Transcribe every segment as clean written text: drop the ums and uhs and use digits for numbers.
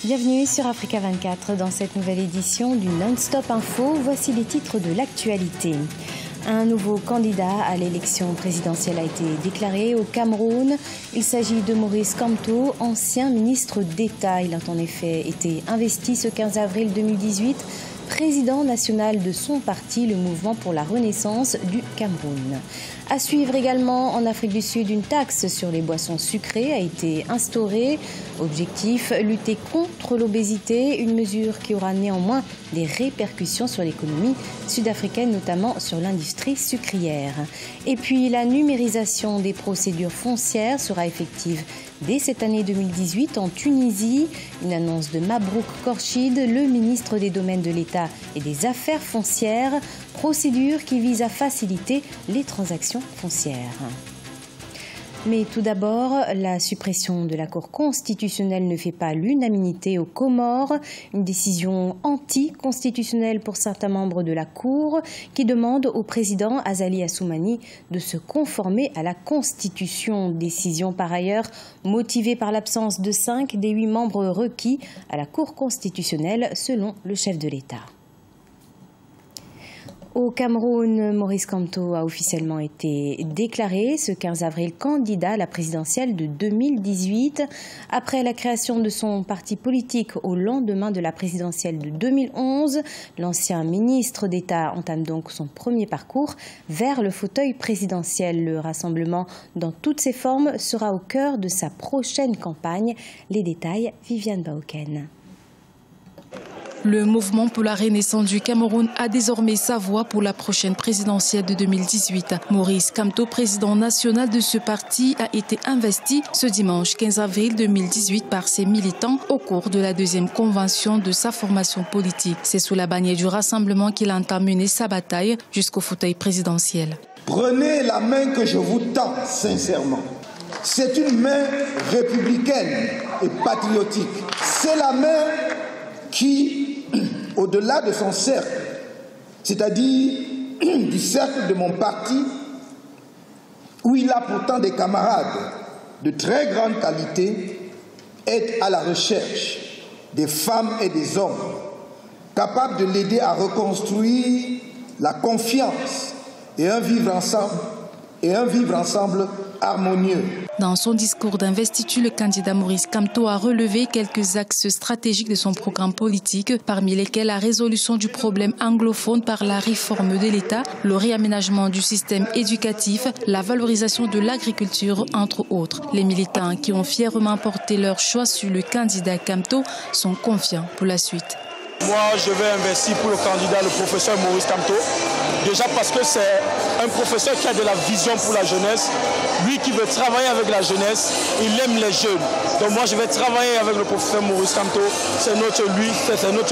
Bienvenue sur Africa 24 dans cette nouvelle édition du Non-Stop Info. Voici les titres de l'actualité. Un nouveau candidat à l'élection présidentielle a été déclaré au Cameroun. Il s'agit de Maurice Kamto, ancien ministre d'État. Il a en effet été investi ce 15 avril 2018, président national de son parti, le Mouvement pour la Renaissance du Cameroun. À suivre également en Afrique du Sud, une taxe sur les boissons sucrées a été instaurée. Objectif, lutter contre l'obésité, une mesure qui aura néanmoins des répercussions sur l'économie sud-africaine, notamment sur l'industrie sucrière. Et puis la numérisation des procédures foncières sera effective dès cette année 2018 en Tunisie. Une annonce de Mabrouk Korchid, le ministre des Domaines de l'État et des Affaires foncières, procédure qui vise à faciliter les transactions foncières. Mais tout d'abord, la suppression de la Cour constitutionnelle ne fait pas l'unanimité aux Comores. Une décision anticonstitutionnelle pour certains membres de la Cour qui demande au président Azali Assoumani de se conformer à la Constitution. Décision par ailleurs motivée par l'absence de 5 des 8 membres requis à la Cour constitutionnelle selon le chef de l'État. Au Cameroun, Maurice Kamto a officiellement été déclaré ce 15 avril candidat à la présidentielle de 2018. Après la création de son parti politique au lendemain de la présidentielle de 2011, l'ancien ministre d'État entame donc son premier parcours vers le fauteuil présidentiel. Le rassemblement dans toutes ses formes sera au cœur de sa prochaine campagne. Les détails, Viviane Baoken. Le Mouvement pour la Renaissance du Cameroun a désormais sa voix pour la prochaine présidentielle de 2018. Maurice Kamto, président national de ce parti, a été investi ce dimanche 15 avril 2018 par ses militants au cours de la deuxième convention de sa formation politique. C'est sous la bannière du rassemblement qu'il entend mener sa bataille jusqu'au fauteuil présidentiel. Prenez la main que je vous tends sincèrement. C'est une main républicaine et patriotique. C'est la main qui, au-delà de son cercle, c'est-à-dire du cercle de mon parti, où il a pourtant des camarades de très grande qualité, est à la recherche des femmes et des hommes capables de l'aider à reconstruire la confiance et un vivre ensemble harmonieux. Dans son discours d'investiture, le candidat Maurice Kamto a relevé quelques axes stratégiques de son programme politique, parmi lesquels la résolution du problème anglophone par la réforme de l'État, le réaménagement du système éducatif, la valorisation de l'agriculture, entre autres. Les militants qui ont fièrement porté leur choix sur le candidat Kamto sont confiants pour la suite. Moi, je vais investir pour le candidat, le professeur Maurice Kamto. Déjà parce que c'est un professeur qui a de la vision pour la jeunesse. Lui qui veut travailler avec la jeunesse, il aime les jeunes. Donc moi, je vais travailler avec le professeur Maurice Kamto. C'est notre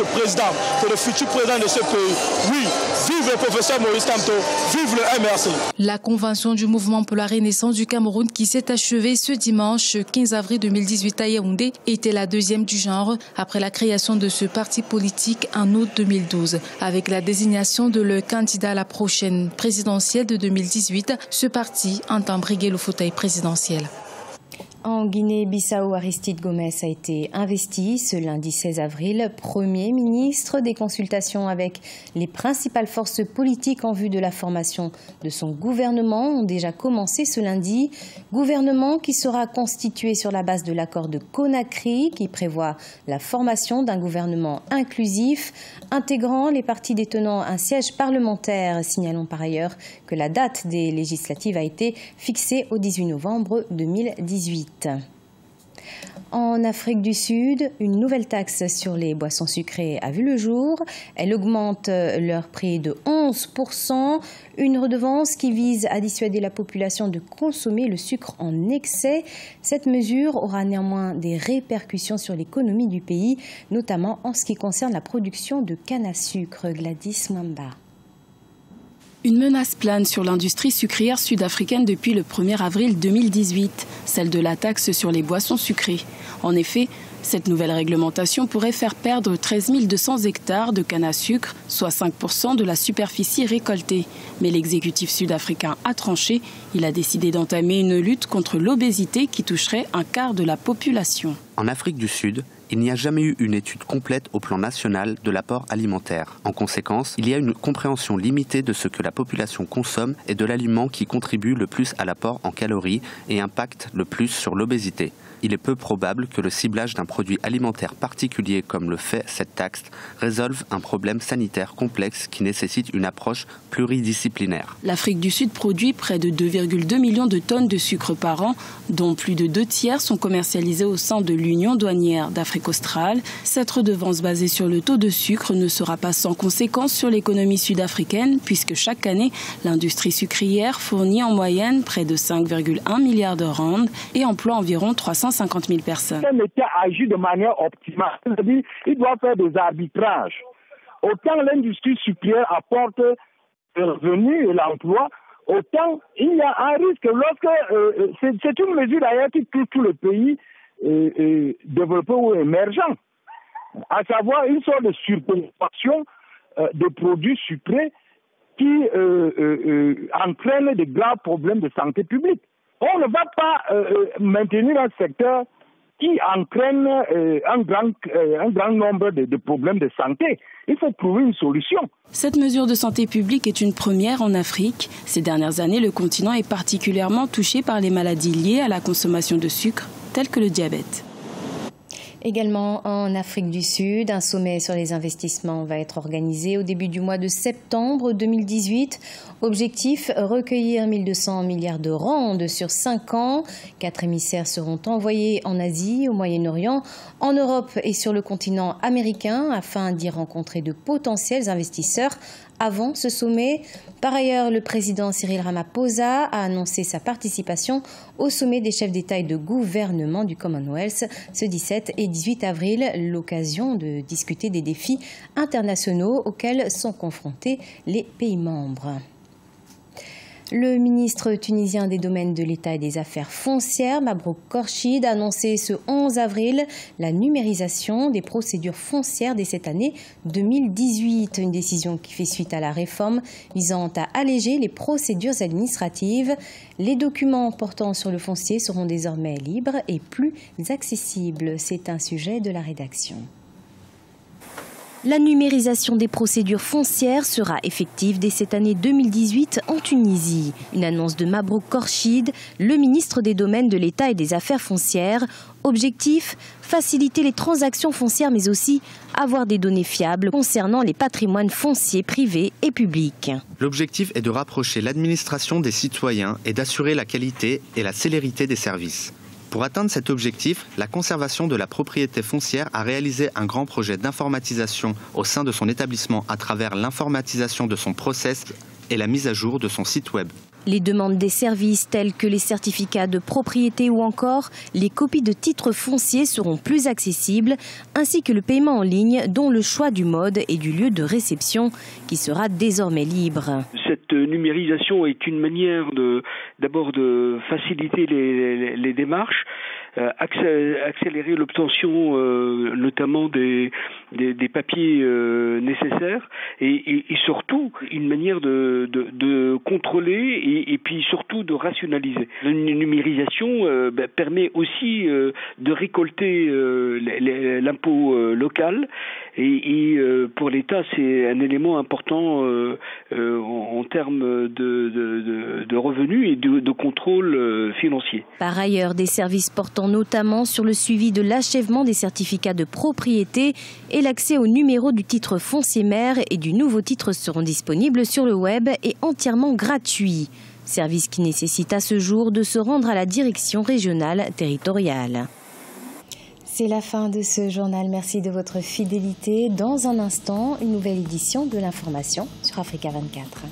président, c'est le futur président de ce pays. Oui, vive le professeur Maurice Kamto, vive le MRC. La convention du Mouvement pour la Renaissance du Cameroun qui s'est achevée ce dimanche 15 avril 2018 à Yaoundé était la deuxième du genre après la création de ce parti politique en août 2012. Avec la désignation de le candidat à la prochaine présidentielle de 2018, ce parti entend briguer le fauteuil présidentiel. En Guinée-Bissau, Aristide Gomes a été investi ce lundi 16 avril, Premier ministre. Des consultations avec les principales forces politiques en vue de la formation de son gouvernement ont déjà commencé ce lundi. Gouvernement qui sera constitué sur la base de l'accord de Conakry qui prévoit la formation d'un gouvernement inclusif intégrant les partis détenant un siège parlementaire. Signalons par ailleurs que la date des législatives a été fixée au 18 novembre 2018. En Afrique du Sud, une nouvelle taxe sur les boissons sucrées a vu le jour. Elle augmente leur prix de 11%. Une redevance qui vise à dissuader la population de consommer le sucre en excès. Cette mesure aura néanmoins des répercussions sur l'économie du pays, notamment en ce qui concerne la production de canne à sucre. Gladys Mwamba. Une menace plane sur l'industrie sucrière sud-africaine depuis le 1er avril 2018, celle de la taxe sur les boissons sucrées. En effet, cette nouvelle réglementation pourrait faire perdre 13 200 hectares de canne à sucre, soit 5% de la superficie récoltée. Mais l'exécutif sud-africain a tranché. Il a décidé d'entamer une lutte contre l'obésité qui toucherait un quart de la population. En Afrique du Sud, Il n'y a jamais eu une étude complète au plan national de l'apport alimentaire. En conséquence, il y a une compréhension limitée de ce que la population consomme et de l'aliment qui contribue le plus à l'apport en calories et impacte le plus sur l'obésité. Il est peu probable que le ciblage d'un produit alimentaire particulier comme le fait cette taxe résolve un problème sanitaire complexe qui nécessite une approche pluridisciplinaire. L'Afrique du Sud produit près de 2,2 millions de tonnes de sucre par an, dont plus de 2 tiers sont commercialisés au sein de l'Union douanière d'Afrique australe. Cette redevance basée sur le taux de sucre ne sera pas sans conséquence sur l'économie sud-africaine, puisque chaque année, l'industrie sucrière fournit en moyenne près de 5,1 milliards de rand et emploie environ 350 000 personnes. L'État agit de manière optimale, c'est-à-dire il doit faire des arbitrages. Autant l'industrie sucrière apporte le revenu et l'emploi, autant il y a un risque lorsque c'est une mesure d'ailleurs qui touche tous les pays développés ou émergents, à savoir une sorte de surconsommation de produits sucrés qui entraîne de graves problèmes de santé publique. On ne va pas maintenir un secteur qui entraîne un grand nombre de problèmes de santé. Il faut trouver une solution. Cette mesure de santé publique est une première en Afrique. Ces dernières années, le continent est particulièrement touché par les maladies liées à la consommation de sucre, telles que le diabète. Également en Afrique du Sud, un sommet sur les investissements va être organisé au début du mois de septembre 2018. Objectif, recueillir 1 200 milliards de rand sur 5 ans. 4 émissaires seront envoyés en Asie, au Moyen-Orient, en Europe et sur le continent américain afin d'y rencontrer de potentiels investisseurs avant ce sommet. Par ailleurs, le président Cyril Ramaphosa a annoncé sa participation au sommet des chefs d'État et de gouvernement du Commonwealth ce 17 et 18 avril, l'occasion de discuter des défis internationaux auxquels sont confrontés les pays membres. Le ministre tunisien des Domaines de l'État et des Affaires foncières, Mabrouk Korchid, a annoncé ce 11 avril la numérisation des procédures foncières dès cette année 2018. Une décision qui fait suite à la réforme visant à alléger les procédures administratives. Les documents portant sur le foncier seront désormais libres et plus accessibles. C'est un sujet de la rédaction. La numérisation des procédures foncières sera effective dès cette année 2018 en Tunisie. Une annonce de Mabrouk Korchid, le ministre des Domaines de l'État et des Affaires foncières. Objectif, faciliter les transactions foncières mais aussi avoir des données fiables concernant les patrimoines fonciers privés et publics. L'objectif est de rapprocher l'administration des citoyens et d'assurer la qualité et la célérité des services. Pour atteindre cet objectif, la conservation de la propriété foncière a réalisé un grand projet d'informatisation au sein de son établissement à travers l'informatisation de son process et la mise à jour de son site web. Les demandes des services tels que les certificats de propriété ou encore les copies de titres fonciers seront plus accessibles, ainsi que le paiement en ligne dont le choix du mode et du lieu de réception qui sera désormais libre. Cette numérisation est une manière d'abord de faciliter les démarches, accélérer l'obtention notamment des papiers nécessaires et surtout une manière de contrôler et puis surtout de rationaliser. La numérisation permet aussi de récolter l'impôt local et pour l'État c'est un élément important en termes de revenus et de contrôle financier. Par ailleurs, des services portant notamment sur le suivi de l'achèvement des certificats de propriété et l'accès au numéro du titre foncier mère et du nouveau titre seront disponibles sur le web et entièrement gratuits. Service qui nécessite à ce jour de se rendre à la direction régionale territoriale. C'est la fin de ce journal. Merci de votre fidélité. Dans un instant, une nouvelle édition de l'information sur Africa 24.